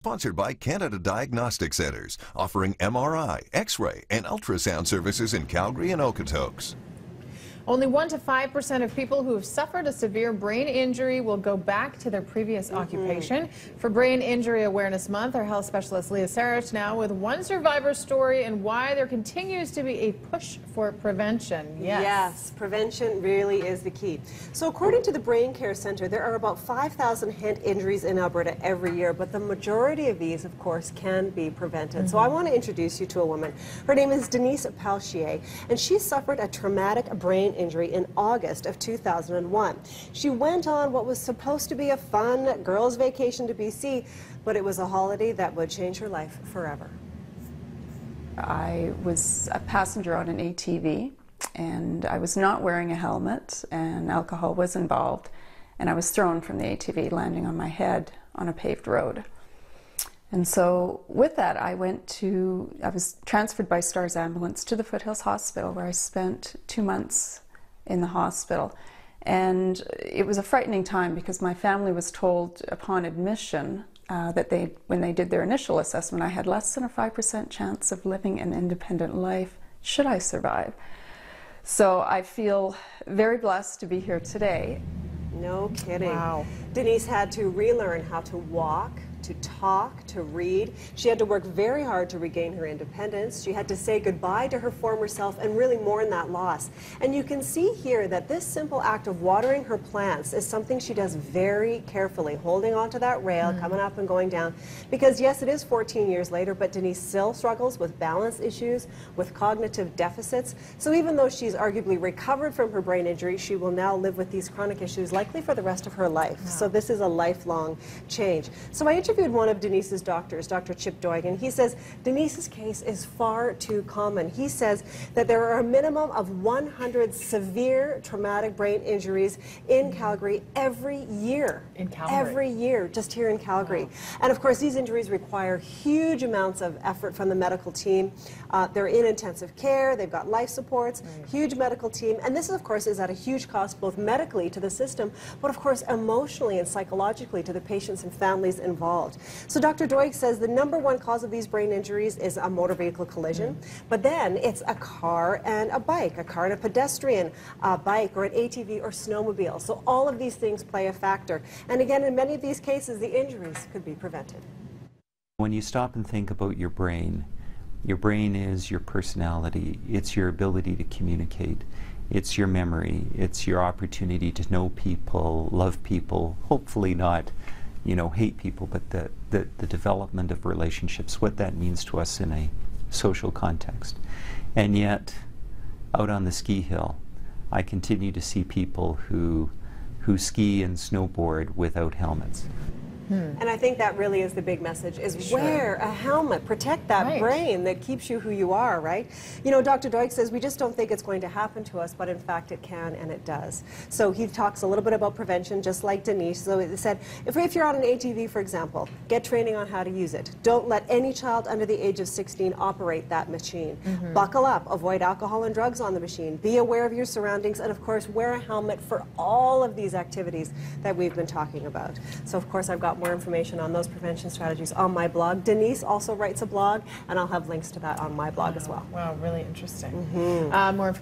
Sponsored by Canada Diagnostic Centres, offering MRI, X-ray, and ultrasound services in Calgary and Okotoks. Only 1 to 5% of people who have suffered a severe brain injury will go back to their previous occupation. For Brain Injury Awareness Month, our health specialist Leah Sarich now with one survivor story and why there continues to be a push for prevention. Yes, prevention really is the key. So according to the Brain Care Centre, there are about 5,000 head injuries in Alberta every year, but the majority of these, of course, can be prevented. So I want to introduce you to a woman. Her name is Denise Palchier, and she suffered a traumatic brain injury in August of 2001. She went on what was supposed to be a fun girls' vacation to BC, but it was a holiday that would change her life forever. I was a passenger on an ATV, and I was not wearing a helmet, and alcohol was involved, and I was thrown from the ATV, landing on my head on a paved road. And so with that, I was transferred by STARS ambulance to the Foothills Hospital, where I spent 2 months in the hospital. And it was a frightening time because my family was told upon admission that when they did their initial assessment, I had less than a 5% chance of living an independent life should I survive. So I feel very blessed to be here today. No kidding. Wow. Denise had to relearn how to walk, to talk, to read. She had to work very hard to regain her independence. She had to say goodbye to her former self and really mourn that loss. And you can see here that this simple act of watering her plants is something she does very carefully, holding onto that rail, coming up and going down. Because yes, it is 14 years later, but Denise still struggles with balance issues, with cognitive deficits. So even though she's arguably recovered from her brain injury, she will now live with these chronic issues likely for the rest of her life. Wow. So this is a lifelong change. So I interviewed one of Denise's doctors, Dr. Chip Doig, and he says Denise's case is far too common. He says that there are a minimum of 100 severe traumatic brain injuries in Calgary every year. In Calgary? Every year, just here in Calgary. Wow. And of course, these injuries require huge amounts of effort from the medical team. They're in intensive care, they've got life supports, huge medical team, and this, of course, is at a huge cost both medically to the system, but of course emotionally and psychologically to the patients and families involved. So Dr. Doig says the #1 cause of these brain injuries is a motor vehicle collision, but then it's a car and a bike, a car and a pedestrian, a bike or an ATV or snowmobile. So all of these things play a factor. And again, in many of these cases, the injuries could be prevented. When you stop and think about your brain is your personality. It's your ability to communicate. It's your memory. It's your opportunity to know people, love people, hopefully not hate people, but the development of relationships, what that means to us in a social context. And yet, out on the ski hill, I continue to see people who ski and snowboard without helmets. And I think that really is the big message, is wear a helmet, protect that brain that keeps you who you are, right? You know, Dr. Doig says we just don't think it's going to happen to us, but in fact it can and it does. So he talks a little bit about prevention, just like Denise. So he said, if you're on an ATV, for example, get training on how to use it. Don't let any child under the age of 16 operate that machine. Buckle up, avoid alcohol and drugs on the machine, be aware of your surroundings, and of course wear a helmet for all of these activities that we've been talking about. So of course I've got more information on those prevention strategies on my blog. Denise also writes a blog, and I'll have links to that on my blog as well. Wow, really interesting. More information.